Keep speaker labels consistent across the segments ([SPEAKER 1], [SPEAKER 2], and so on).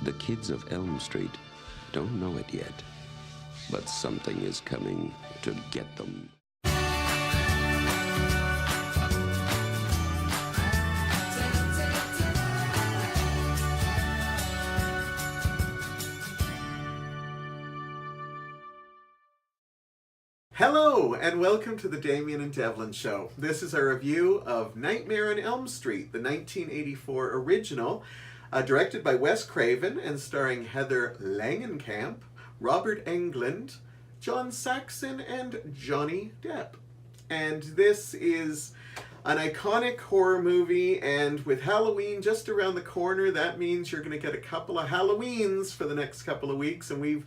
[SPEAKER 1] The kids of Elm Street don't know it yet, but something is coming to get them.
[SPEAKER 2] Hello, and welcome to the Damian and Devlin Show. This is a review of Nightmare on Elm Street, the 1984 original, directed by Wes Craven and starring Heather Langenkamp, Robert Englund, John Saxon, and Johnny Depp. And this is an iconic horror movie, and with Halloween just around the corner, that means you're going to get a couple of Halloweens for the next couple of weeks, and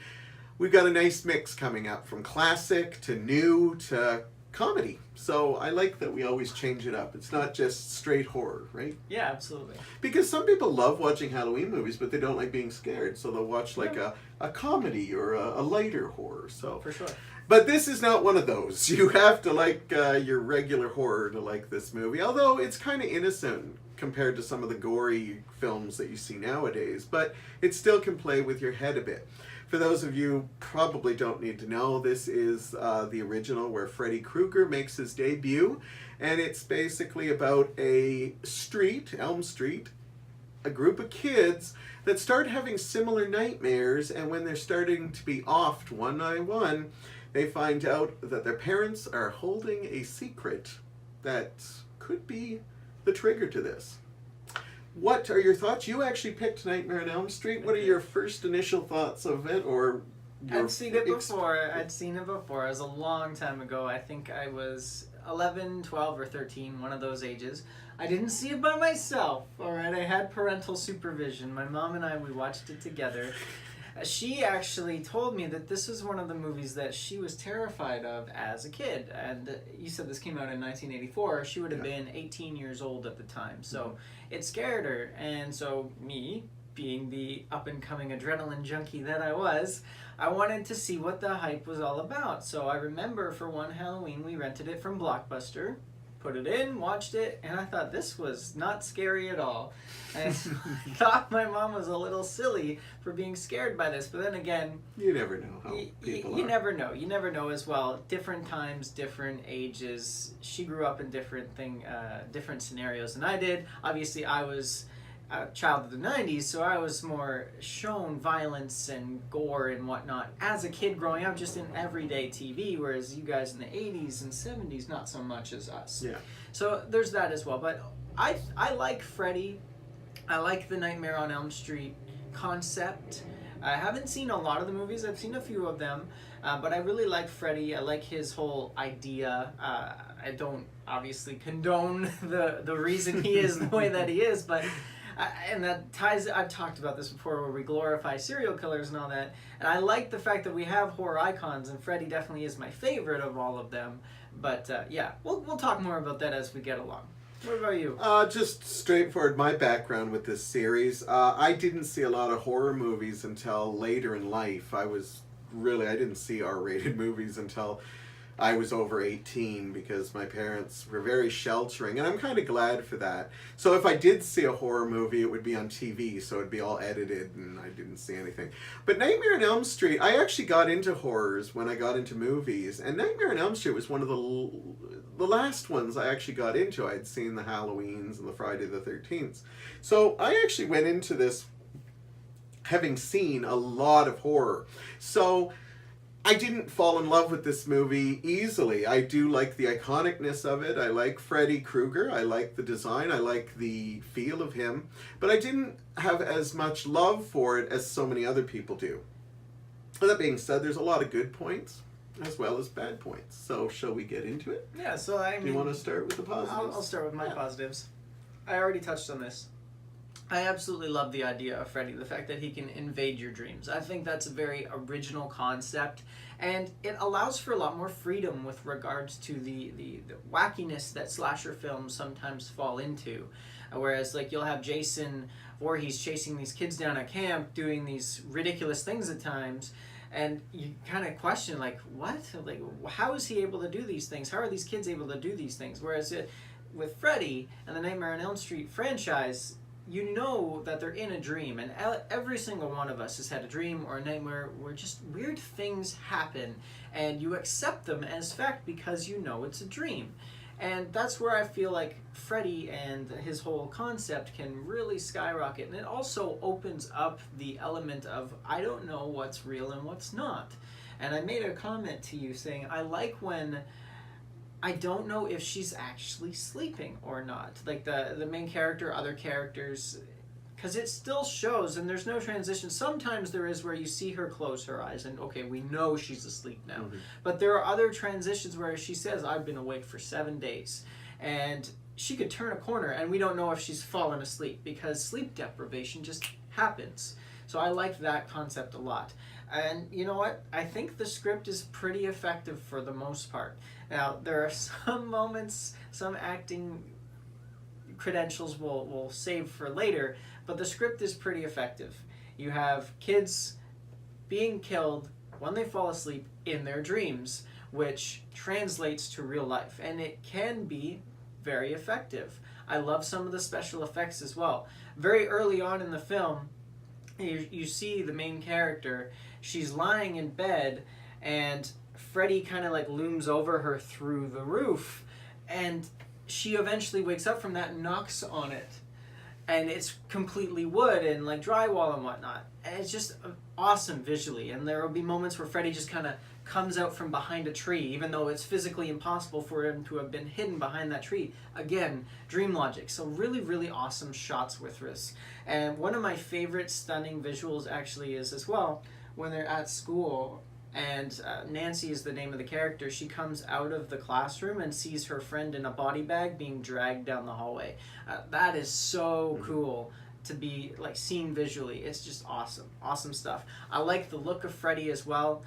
[SPEAKER 2] We've got a nice mix coming up, from classic to new to comedy. So I like that we always change it up. It's not just straight horror, right?
[SPEAKER 3] Yeah, absolutely.
[SPEAKER 2] Because some people love watching Halloween movies, but they don't like being scared. So they'll watch like a comedy or a lighter horror. So
[SPEAKER 3] For sure.
[SPEAKER 2] But this is not one of those. You have to like your regular horror to like this movie. Although it's kind of innocent compared to some of the gory films that you see nowadays. But it still can play with your head a bit. For those of you who probably don't need to know, this is the original where Freddy Krueger makes his debut, and it's basically about a street, Elm Street, a group of kids that start having similar nightmares, and when they're starting to be offed one by one, they find out that their parents are holding a secret that could be the trigger to this. What are your thoughts? You actually picked Nightmare on Elm Street. What are your first initial thoughts of it, or
[SPEAKER 3] I'd seen it before. It was a long time ago. I think I was 11, 12, or 13, one of those ages. I didn't see it by myself, all right? I had parental supervision. My mom and we watched it together. She actually told me that this was one of the movies that she was terrified of as a kid. And you said this came out in 1984. She would have been 18 years old at the time. So it scared her. And so me, being the up-and-coming adrenaline junkie that I was, I wanted to see what the hype was all about. So I remember for one Halloween, we rented it from Blockbuster, put it in, watched it, and I thought this was not scary at all. And I thought my mom was a little silly for being scared by this. But then again,
[SPEAKER 2] you never know how people are.
[SPEAKER 3] You never know. You never know as well. Different times, different ages. She grew up in different scenarios than I did. Obviously, I was a child of the 90s, so I was more shown violence and gore and whatnot as a kid growing up, just in everyday TV, whereas you guys in the 80s and 70s, not so much as us.
[SPEAKER 2] Yeah.
[SPEAKER 3] So there's that as well. But I like Freddy. I like the Nightmare on Elm Street concept. I haven't seen a lot of the movies. I've seen a few of them. But I really like Freddy. I like his whole idea. I don't obviously condone the reason he is the way that he is, but and that ties, I've talked about this before, where we glorify serial killers and all that, and I like the fact that we have horror icons, and Freddy definitely is my favorite of all of them, but yeah, we'll talk more about that as we get along. What about you?
[SPEAKER 2] Just straightforward, my background with this series, I didn't see a lot of horror movies until later in life. I didn't see R-rated movies until I was over 18, because my parents were very sheltering, and I'm kind of glad for that. So if I did see a horror movie, it would be on TV, so it'd be all edited, and I didn't see anything. But Nightmare on Elm Street, I actually got into horrors when I got into movies, and Nightmare on Elm Street was one of the last ones I actually got into. I'd seen the Halloweens and the Friday the 13th. So I actually went into this having seen a lot of horror. So I didn't fall in love with this movie easily. I do like the iconicness of it. I like Freddy Krueger. I like the design. I like the feel of him. But I didn't have as much love for it as so many other people do. With that being said, there's a lot of good points as well as bad points. So shall we get into it?
[SPEAKER 3] Yeah, so
[SPEAKER 2] Do you want to start with the positives?
[SPEAKER 3] I'll start with my positives. I already touched on this. I absolutely love the idea of Freddy, the fact that he can invade your dreams. I think that's a very original concept, and it allows for a lot more freedom with regards to the wackiness that slasher films sometimes fall into. Whereas, like, you'll have Jason Voorhees chasing these kids down at camp, doing these ridiculous things at times, and you kind of question, like, what? Like, how is he able to do these things? How are these kids able to do these things? Whereas with Freddy and the Nightmare on Elm Street franchise, you know that they're in a dream, and every single one of us has had a dream or a nightmare where just weird things happen, and you accept them as fact because you know it's a dream. And that's where I feel like Freddy and his whole concept can really skyrocket. And it also opens up the element of, I don't know what's real and what's not. And I made a comment to you saying, I like when I don't know if she's actually sleeping or not. Like the main character, other characters, because it still shows, and there's no transition. Sometimes there is where you see her close her eyes and, okay, we know she's asleep now. Mm-hmm. But there are other transitions where she says, I've been awake for 7 days. And she could turn a corner and we don't know if she's fallen asleep because sleep deprivation just happens. So I like that concept a lot. And you know what? I think the script is pretty effective for the most part. Now, there are some moments, some acting credentials we'll save for later, but the script is pretty effective. You have kids being killed when they fall asleep in their dreams, which translates to real life, and it can be very effective. I love some of the special effects as well. Very early on in the film, you see the main character, she's lying in bed, and Freddy kind of like looms over her through the roof, and she eventually wakes up from that and knocks on it. And it's completely wood and like drywall and whatnot. And it's just awesome visually. And there will be moments where Freddy just kind of comes out from behind a tree, even though it's physically impossible for him to have been hidden behind that tree. Again, dream logic. So really, really awesome shots with this. And one of my favorite stunning visuals actually is as well when they're at school. And Nancy is the name of the character. She comes out of the classroom and sees her friend in a body bag being dragged down the hallway. That is so cool to be like seen visually. It's just awesome. Awesome stuff. I like the look of Freddy as well.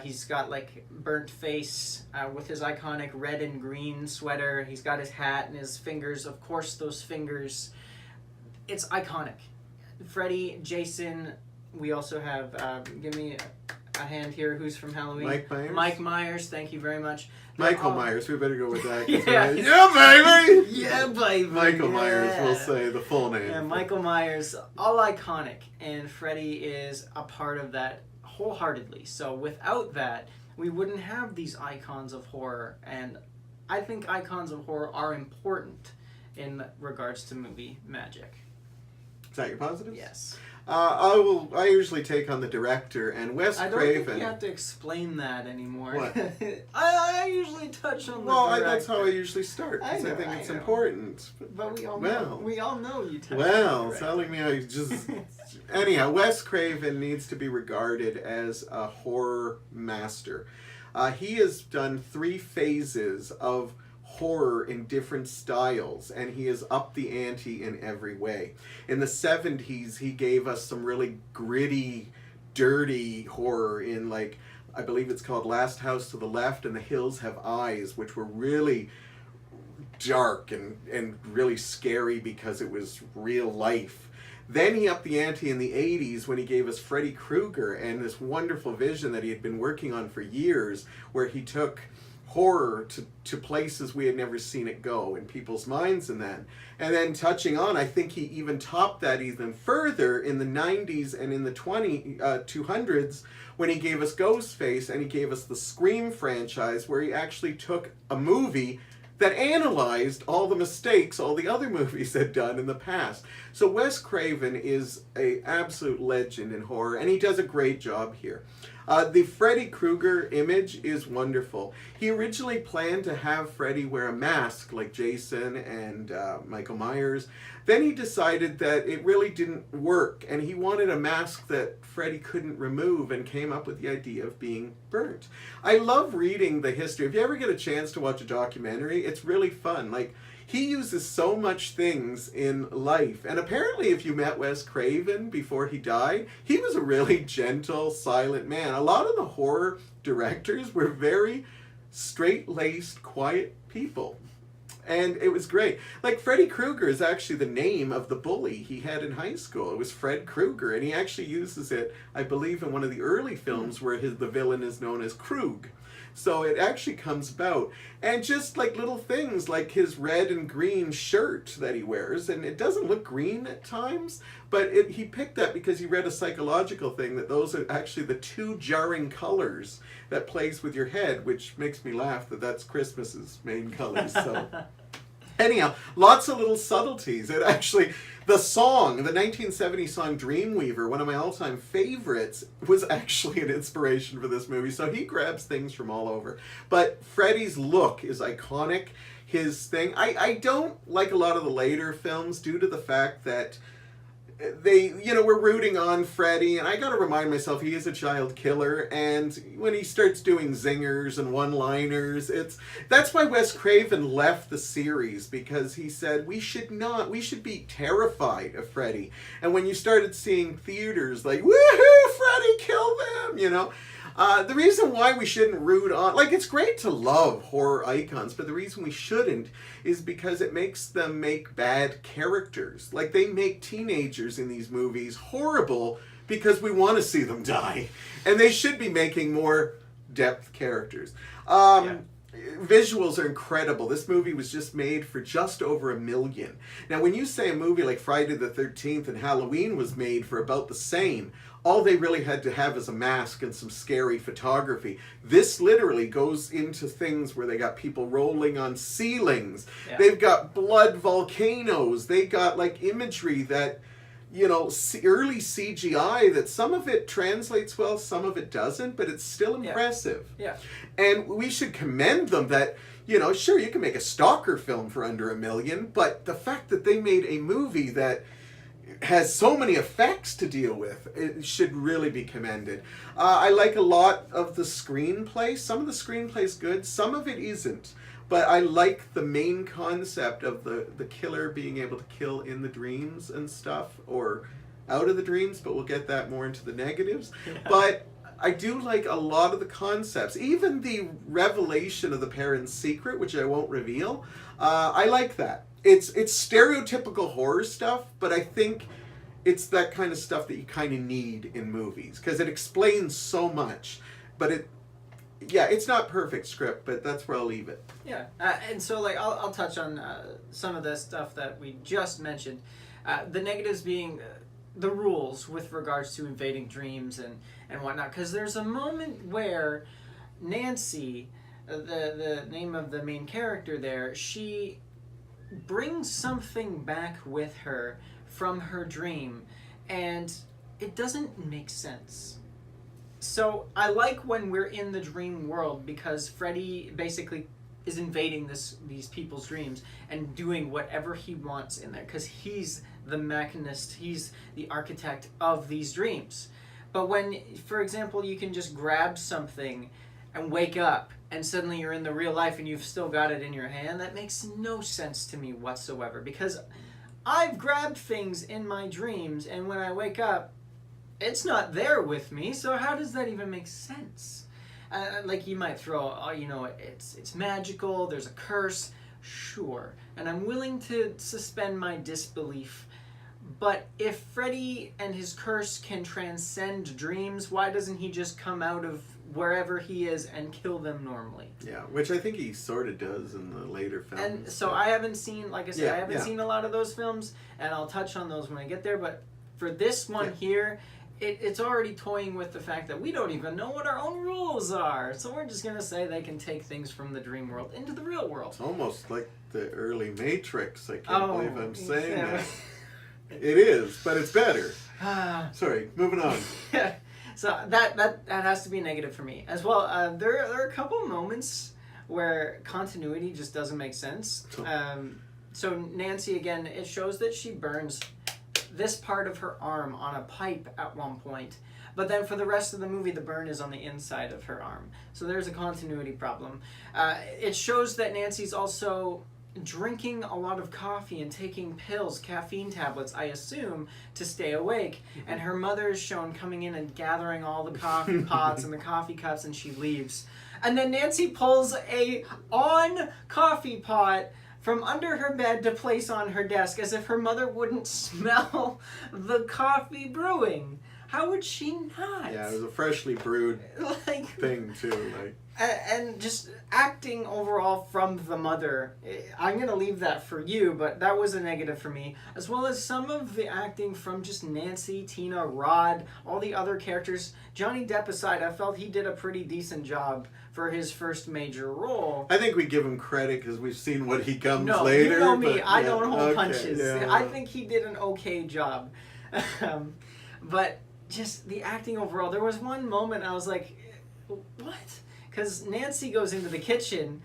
[SPEAKER 3] He's got like burnt face with his iconic red and green sweater. He's got his hat and his fingers. Of course, those fingers. It's iconic. Freddy, Jason. We also have, give me a hand here. Who's from Halloween?
[SPEAKER 2] Mike Myers.
[SPEAKER 3] Mike Myers. Thank you very much.
[SPEAKER 2] Michael Myers. We better go with that.
[SPEAKER 3] Yeah.
[SPEAKER 2] Yeah, baby.
[SPEAKER 3] Yeah, baby.
[SPEAKER 2] Michael Myers. We'll say the full name.
[SPEAKER 3] Yeah, Michael Myers. All iconic, and Freddy is a part of that wholeheartedly. So without that, we wouldn't have these icons of horror. And I think icons of horror are important in regards to movie magic.
[SPEAKER 2] Is that your positive?
[SPEAKER 3] Yes.
[SPEAKER 2] I usually take on the director, and Wes Craven.
[SPEAKER 3] I don't think you have to explain that anymore.
[SPEAKER 2] What?
[SPEAKER 3] I usually touch on the director.
[SPEAKER 2] That's how I usually start, because I think it's important.
[SPEAKER 3] But we all know you touch on the director.
[SPEAKER 2] Telling me I just... Anyhow, Wes Craven needs to be regarded as a horror master. He has done 3 phases of horror in different styles, and he has upped the ante in every way. In the 70s, he gave us some really gritty, dirty horror in, like, I believe it's called Last House to the Left and The Hills Have Eyes, which were really dark and really scary because it was real life. Then he upped the ante in the 80s when he gave us Freddy Krueger and this wonderful vision that he had been working on for years, where he took horror to places we had never seen it go in people's minds. And then touching on, I think he even topped that even further in the 90s and in the 200s when he gave us Ghostface and he gave us the Scream franchise, where he actually took a movie that analyzed all the mistakes all the other movies had done in the past. So Wes Craven is an absolute legend in horror, and he does a great job here. The Freddy Krueger image is wonderful. He originally planned to have Freddy wear a mask like Jason and Michael Myers. Then he decided that it really didn't work, and he wanted a mask that Freddy couldn't remove, and came up with the idea of being burnt. I love reading the history. If you ever get a chance to watch a documentary, it's really fun. Like, he uses so much things in life. And apparently, if you met Wes Craven before he died, he was a really gentle, silent man. A lot of the horror directors were very straight-laced, quiet people. And it was great. Like, Freddy Krueger is actually the name of the bully he had in high school. It was Fred Krueger, and he actually uses it, I believe, in one of the early films where the villain is known as Krug. So it actually comes about. And just like little things like his red and green shirt that he wears, and it doesn't look green at times, but he picked that because he read a psychological thing that those are actually the two jarring colors that plays with your head, which makes me laugh that that's Christmas's main colors. So anyhow, lots of little subtleties. It actually, the song, the 1970 song Dreamweaver, one of my all-time favorites, was actually an inspiration for this movie. So he grabs things from all over. But Freddy's look is iconic. His thing, I don't like a lot of the later films due to the fact that we're rooting on Freddy, and I gotta remind myself he is a child killer, and when he starts doing zingers and one-liners, that's why Wes Craven left the series, because he said we should be terrified of Freddy. And when you started seeing theaters like, woohoo, Freddy, kill them, the reason why we shouldn't root on, like, it's great to love horror icons, but the reason we shouldn't is because it makes them make bad characters. Like, they make teenagers in these movies horrible because we want to see them die. And they should be making more depth characters. Visuals are incredible. This movie was just made for just over $1 million. Now, when you say a movie like Friday the 13th and Halloween was made for about the same, all they really had to have is a mask and some scary photography. This literally goes into things where they got people rolling on ceilings. Yeah. They've got blood volcanoes. They got like imagery that, early CGI that some of it translates well, some of it doesn't, but it's still impressive.
[SPEAKER 3] Yeah.
[SPEAKER 2] And we should commend them that, sure, you can make a stalker film for under $1 million, but the fact that they made a movie that has so many effects to deal with, it should really be commended. I like a lot of the screenplay. Some of the screenplay is good, some of it isn't. But I like the main concept of the killer being able to kill in the dreams and stuff, or out of the dreams, but we'll get that more into the negatives. Yeah. But I do like a lot of the concepts. Even the revelation of the parents' secret, which I won't reveal, I like that. It's stereotypical horror stuff, but I think it's that kind of stuff that you kind of need in movies, because it explains so much. But it's not perfect script, but that's where I'll leave it.
[SPEAKER 3] Yeah, and so like I'll touch on some of the stuff that we just mentioned. The negatives being the rules with regards to invading dreams and whatnot, because there's a moment where Nancy, the name of the main character there, she brings something back with her from her dream, and it doesn't make sense. So I like when we're in the dream world, because Freddy basically is invading these people's dreams and doing whatever he wants in there, because he's the mechanist, he's the architect of these dreams. But when, for example, you can just grab something and wake up and suddenly you're in the real life and you've still got it in your hand, that makes no sense to me whatsoever, because I've grabbed things in my dreams and when I wake up, it's not there with me, so how does that even make sense? Like, you might throw, it's magical, there's a curse, sure, and I'm willing to suspend my disbelief. But if Freddy and his curse can transcend dreams, why doesn't he just come out of wherever he is and kill them normally?
[SPEAKER 2] Yeah, which I think he sort of does in the later films.
[SPEAKER 3] And so I haven't seen, like I said, I haven't seen a lot of those films, and I'll touch on those when I get there, but for this one here, it's already toying with the fact that we don't even know what our own rules are. So we're just going to say they can take things from the dream world into the real world.
[SPEAKER 2] It's almost like the early Matrix. I can't believe I'm saying that. It is, but it's better. Sorry, moving on.
[SPEAKER 3] Yeah, so that has to be a negative for me. As well, there are a couple moments where continuity just doesn't make sense. So Nancy, again, it shows that she burns this part of her arm on a pipe at one point, but then for the rest of the movie the burn is on the inside of her arm, so there's a continuity problem. It shows that Nancy's also drinking a lot of coffee and taking pills, caffeine tablets, I assume, to stay awake, and her mother is shown coming in and gathering all the coffee pots and the coffee cups, and she leaves, and then Nancy pulls a coffee pot from under her bed to place on her desk, as if her mother wouldn't smell the coffee brewing. How would she not?
[SPEAKER 2] Yeah, it was a freshly brewed
[SPEAKER 3] like
[SPEAKER 2] thing too. Like,
[SPEAKER 3] and just acting overall from the mother, I'm gonna leave that for you, but that was a negative for me, as well as some of the acting from just Nancy, Tina, Rod, all the other characters. Johnny Depp aside, I felt he did a pretty decent job for his first major role.
[SPEAKER 2] I think we give him credit because we've seen what he comes
[SPEAKER 3] No,
[SPEAKER 2] later.
[SPEAKER 3] you know me,
[SPEAKER 2] but,
[SPEAKER 3] I don't hold punches.
[SPEAKER 2] Yeah.
[SPEAKER 3] I think he did an okay job. But just the acting overall, there was one moment I was like, what? Because Nancy goes into the kitchen,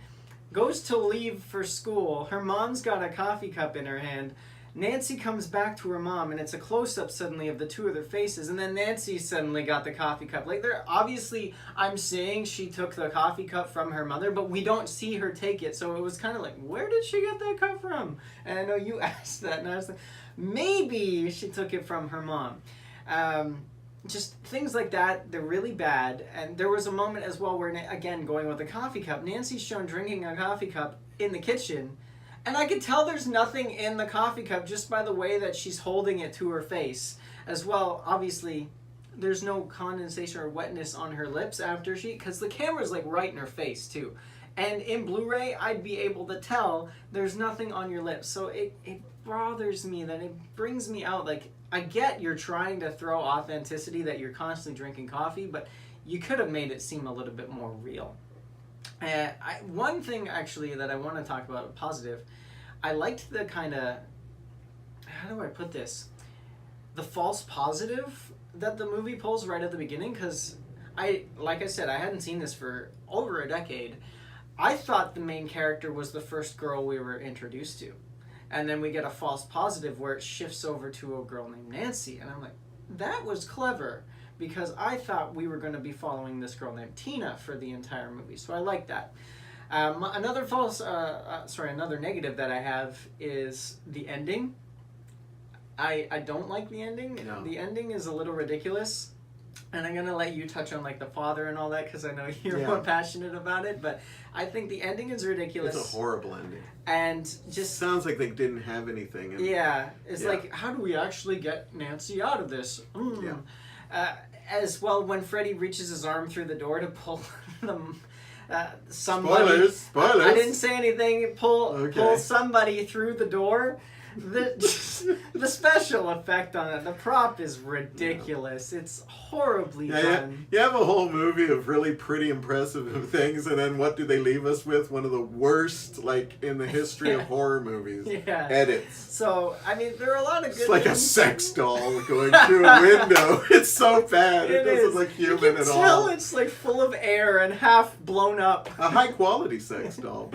[SPEAKER 3] goes to leave for school. Her mom's got a coffee cup in her hand. Nancy comes back to her mom, and it's a close-up suddenly of the two of their faces, and then Nancy suddenly got the coffee cup. Like, they're obviously, I'm saying she took the coffee cup from her mother, but we don't see her take it, so it was kind of like, where did she get that cup from? And I know you asked that, and I was like, maybe she took it from her mom. Just things like that, they're really bad. And there was a moment as well where, again, going with the coffee cup, Nancy's shown drinking a coffee cup in the kitchen, and I could tell there's nothing in the coffee cup just by the way that she's holding it to her face. As well, obviously, there's no condensation or wetness on her lips after because the camera's like right in her face too. And in Blu-ray, I'd be able to tell there's nothing on your lips. So it bothers me, that it brings me out. Like, I get you're trying to throw authenticity, that you're constantly drinking coffee, but you could have made it seem a little bit more real. One thing, actually, that I want to talk about, positive, I liked the kind of, how do I put this? The false positive that the movie pulls right at the beginning, because like I said, I hadn't seen this for over a decade. I thought the main character was the first girl we were introduced to. And then we get a false positive where it shifts over to a girl named Nancy. And I'm like, that was clever, because I thought we were going to be following this girl named Tina for the entire movie. So I like that. Another negative that I have is the ending. I don't like the ending.
[SPEAKER 2] No.
[SPEAKER 3] The ending is a little ridiculous. And I'm going to let you touch on like the father and all that, because I know you're more passionate about it. But I think the ending is ridiculous.
[SPEAKER 2] It's a horrible ending.
[SPEAKER 3] And just...
[SPEAKER 2] sounds like they didn't have anything.
[SPEAKER 3] It's like, how do we actually get Nancy out of this? As well, when Freddy reaches his arm through the door to pull them... somebody...
[SPEAKER 2] Spoilers!
[SPEAKER 3] I didn't say anything. Pull somebody through the door. The special effect on it, the prop is ridiculous. Yeah. It's horribly done.
[SPEAKER 2] You have a whole movie of really pretty impressive things, and then what do they leave us with? One of the worst, like, in the history of horror movies.
[SPEAKER 3] Yeah.
[SPEAKER 2] Edits.
[SPEAKER 3] So, I mean, there are a lot of good
[SPEAKER 2] It's like a sex doll going through a window. It's so bad. It doesn't look human at all. You can tell
[SPEAKER 3] it's like full of air and half blown up.
[SPEAKER 2] A high quality sex doll.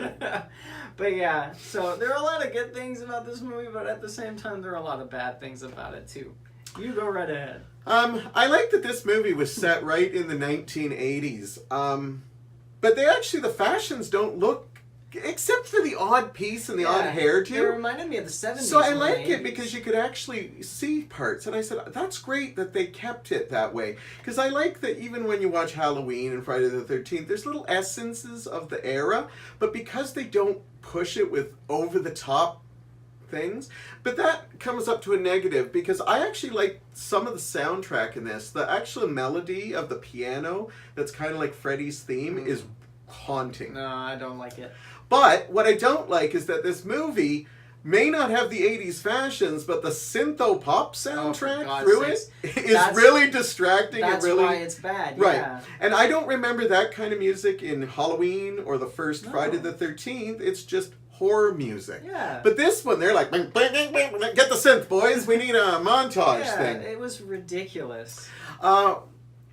[SPEAKER 3] But yeah, so there are a lot of good things about this movie, but at the same time, there are a lot of bad things about it too. You go right ahead.
[SPEAKER 2] I like that this movie was set right in the 1980s. But the fashions don't look, except for the odd piece and the odd hairdo.
[SPEAKER 3] It reminded me of the 70s.
[SPEAKER 2] So I like it because you could actually see parts. And I said, that's great that they kept it that way. Because I like that even when you watch Halloween and Friday the 13th, there's little essences of the era. But because they don't push it with over-the-top things. But that comes up to a negative, because I actually like some of the soundtrack in this. The actual melody of the piano that's kind of like Freddy's theme is haunting.
[SPEAKER 3] No, I don't like it.
[SPEAKER 2] But what I don't like is that this movie may not have the 80s fashions, but the syntho-pop soundtrack through it is really distracting.
[SPEAKER 3] That's why it's bad,
[SPEAKER 2] right.
[SPEAKER 3] Yeah.
[SPEAKER 2] And I don't remember that kind of music in Halloween or the first Friday the 13th. It's just horror music.
[SPEAKER 3] Yeah.
[SPEAKER 2] But this one, they're like, get the synth, boys. We need a montage thing.
[SPEAKER 3] It was ridiculous.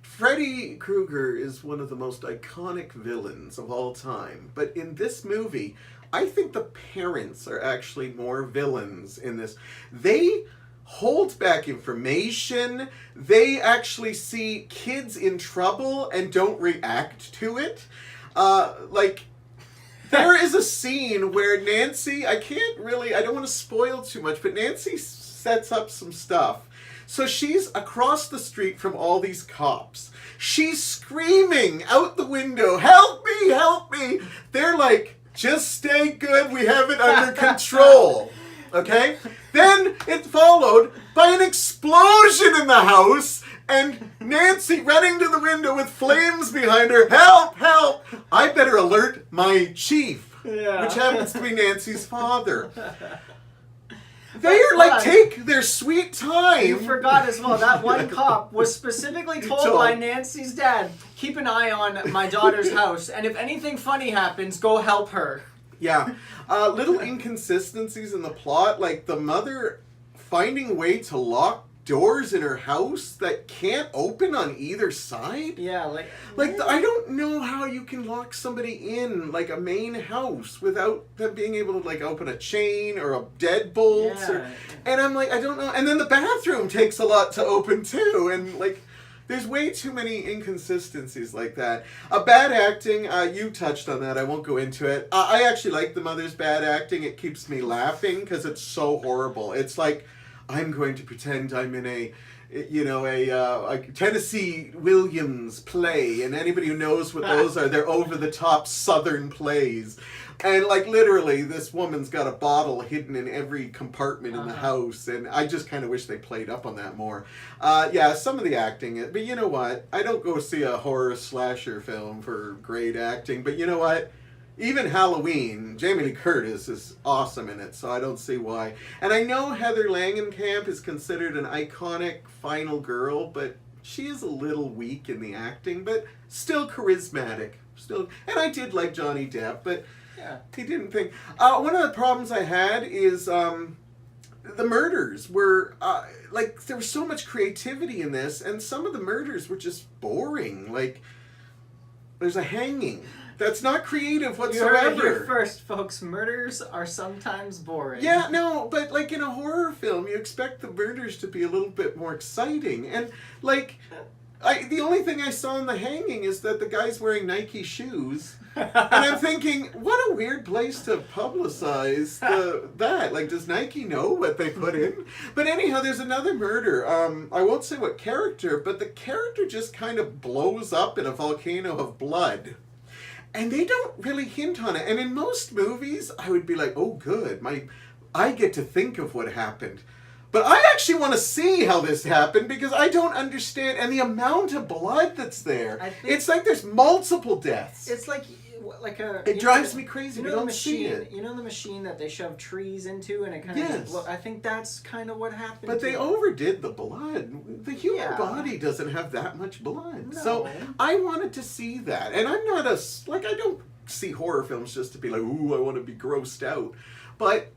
[SPEAKER 2] Freddy Krueger is one of the most iconic villains of all time. But in this movie, I think the parents are actually more villains in this. They hold back information. They actually see kids in trouble and don't react to it. There is a scene where Nancy, I don't want to spoil too much, but Nancy sets up some stuff. So she's across the street from all these cops. She's screaming out the window, help me, help me. They're like, just stay good, we have it under control. Okay? Then it's followed by an explosion in the house, And Nancy running to the window with flames behind her. Help! Help! I better alert my chief, which happens to be Nancy's father. They are like, take their sweet time.
[SPEAKER 3] You forgot as well, that one cop was specifically told by Nancy's dad, keep an eye on my daughter's house, and if anything funny happens, go help her.
[SPEAKER 2] Yeah. Little inconsistencies in the plot, like the mother finding a way to lock doors in her house that can't open on either side.
[SPEAKER 3] Yeah,
[SPEAKER 2] I don't know how you can lock somebody in like a main house without them being able to like open a chain or a deadbolt. And I'm like, I don't know. And then the bathroom takes a lot to open too. And like, there's way too many inconsistencies like that. Bad acting, you touched on that. I won't go into it. I actually like the mother's bad acting. It keeps me laughing because it's so horrible. It's like, I'm going to pretend I'm in a Tennessee Williams play, and anybody who knows what those are, they're over-the-top Southern plays. And, like, literally, this woman's got a bottle hidden in every compartment in the house, and I just kind of wish they played up on that more. Yeah, some of the acting, but you know what? I don't go see a horror slasher film for great acting, but you know what? Even Halloween, Jamie Lee Curtis is awesome in it, so I don't see why. And I know Heather Langenkamp is considered an iconic final girl, but she is a little weak in the acting, but still charismatic. And I did like Johnny Depp, but he didn't think. One of the problems I had is the murders were, there was so much creativity in this, and some of the murders were just boring. Like, there's a hanging. That's not creative whatsoever.
[SPEAKER 3] You heard it here first, folks. Murders are sometimes boring.
[SPEAKER 2] Yeah, no, but like in a horror film, you expect the murders to be a little bit more exciting. And like, the only thing I saw in the hanging is that the guy's wearing Nike shoes. And I'm thinking, what a weird place to publicize that. Like, does Nike know what they put in? But anyhow, there's another murder. I won't say what character, but the character just kind of blows up in a volcano of blood. And they don't really hint on it. And in most movies, I would be like, oh, good. I get to think of what happened. But I actually want to see how this happened because I don't understand. And the amount of blood that's there. It's like there's multiple deaths.
[SPEAKER 3] It's like a...
[SPEAKER 2] It drives me crazy. We don't see it.
[SPEAKER 3] You know the machine that they shove trees into and it kind of... I think that's kind of what happened.
[SPEAKER 2] But they overdid the blood. The human body doesn't have that much blood.
[SPEAKER 3] No.
[SPEAKER 2] So I wanted to see that. And I'm not I don't see horror films just to be like, ooh, I want to be grossed out. But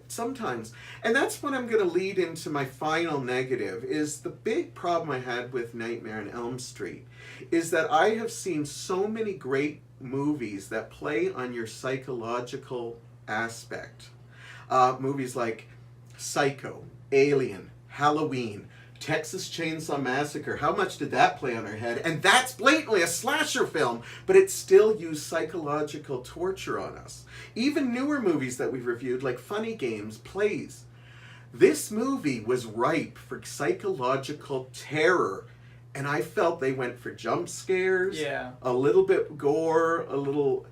[SPEAKER 2] sometimes, and that's what I'm going to lead into my final negative, is the big problem I had with Nightmare on Elm Street is that I have seen so many great movies that play on your psychological aspect. Movies like Psycho, Alien, Halloween, Texas Chainsaw Massacre. How much did that play on our head? And that's blatantly a slasher film, but it still used psychological torture on us. Even newer movies that we've reviewed, like Funny Games, plays. This movie was ripe for psychological terror, and I felt they went for jump scares, a little bit gore, a little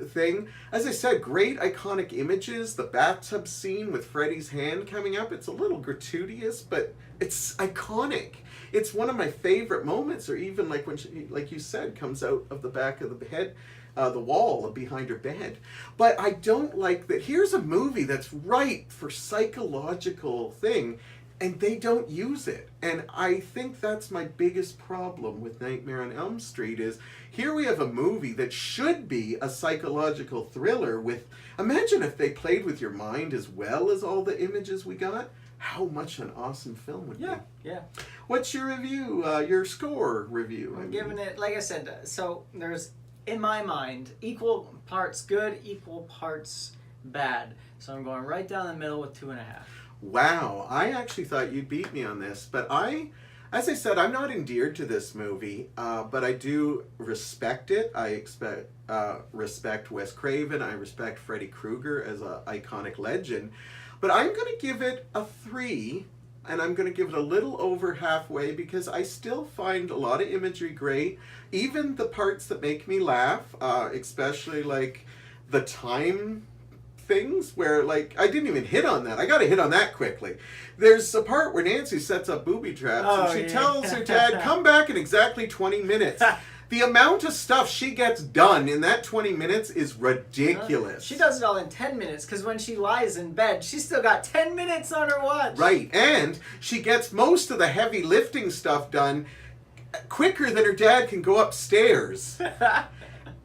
[SPEAKER 2] thing. As I said, great iconic images. The bathtub scene with Freddy's hand coming up, it's a little gratuitous, but it's iconic. It's one of my favorite moments, or even like when she, like you said, comes out of the back of the head, the wall behind her bed. But I don't like that. Here's a movie that's ripe for psychological thing, and they don't use it. And I think that's my biggest problem with Nightmare on Elm Street is here we have a movie that should be a psychological thriller with, imagine if they played with your mind as well as all the images we got. How much an awesome film would be.
[SPEAKER 3] Yeah.
[SPEAKER 2] What's your review, your score review?
[SPEAKER 3] I'm giving it, like I said, so there's, in my mind, equal parts good, equal parts bad. So I'm going right down the middle with 2.5.
[SPEAKER 2] Wow, I actually thought you'd beat me on this, but as I said, I'm not endeared to this movie, but I do respect it. I respect Wes Craven. I respect Freddy Krueger as an iconic legend. But I'm going to give it a 3, and I'm going to give it a little over halfway because I still find a lot of imagery great. Even the parts that make me laugh, especially like the time things where, like, I didn't even hit on that. I got to hit on that quickly. There's a part where Nancy sets up booby traps and she tells her dad, come back in exactly 20 minutes. The amount of stuff she gets done in that 20 minutes is ridiculous.
[SPEAKER 3] She does it all in 10 minutes because when she lies in bed, she's still got 10 minutes on her watch.
[SPEAKER 2] Right, and she gets most of the heavy lifting stuff done quicker than her dad can go upstairs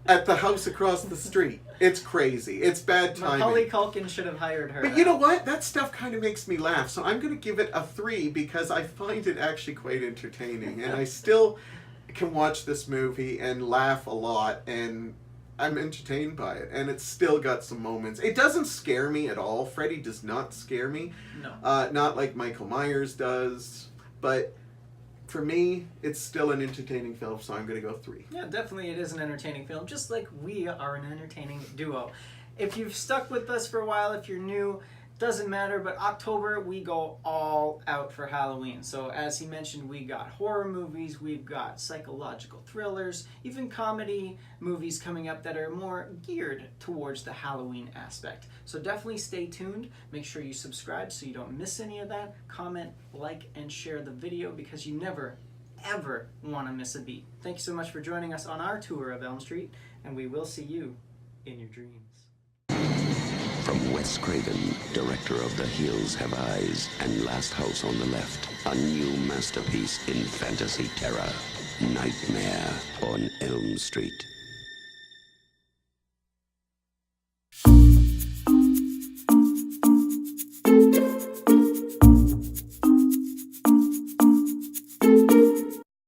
[SPEAKER 2] at the house across the street. It's crazy. It's bad timing.
[SPEAKER 3] Macaulay Culkin should have hired her.
[SPEAKER 2] But you know what? That stuff kind of makes me laugh. So I'm going to give it a 3 because I find it actually quite entertaining. And I still can watch this movie and laugh a lot. And I'm entertained by it. And it's still got some moments. It doesn't scare me at all. Freddy does not scare me.
[SPEAKER 3] No.
[SPEAKER 2] Not like Michael Myers does. But for me, it's still an entertaining film, so I'm going to go 3.
[SPEAKER 3] Yeah, definitely it is an entertaining film, just like we are an entertaining duo. If you've stuck with us for a while, if you're new, doesn't matter, but October, we go all out for Halloween. So as he mentioned, we got horror movies, we've got psychological thrillers, even comedy movies coming up that are more geared towards the Halloween aspect. So definitely stay tuned. Make sure you subscribe so you don't miss any of that. Comment, like, and share the video because you never, ever want to miss a beat. Thank you so much for joining us on our tour of Elm Street, and we will see you in your dreams.
[SPEAKER 1] From Wes Craven, director of The Hills Have Eyes and Last House on the Left, a new masterpiece in fantasy terror, Nightmare on Elm Street.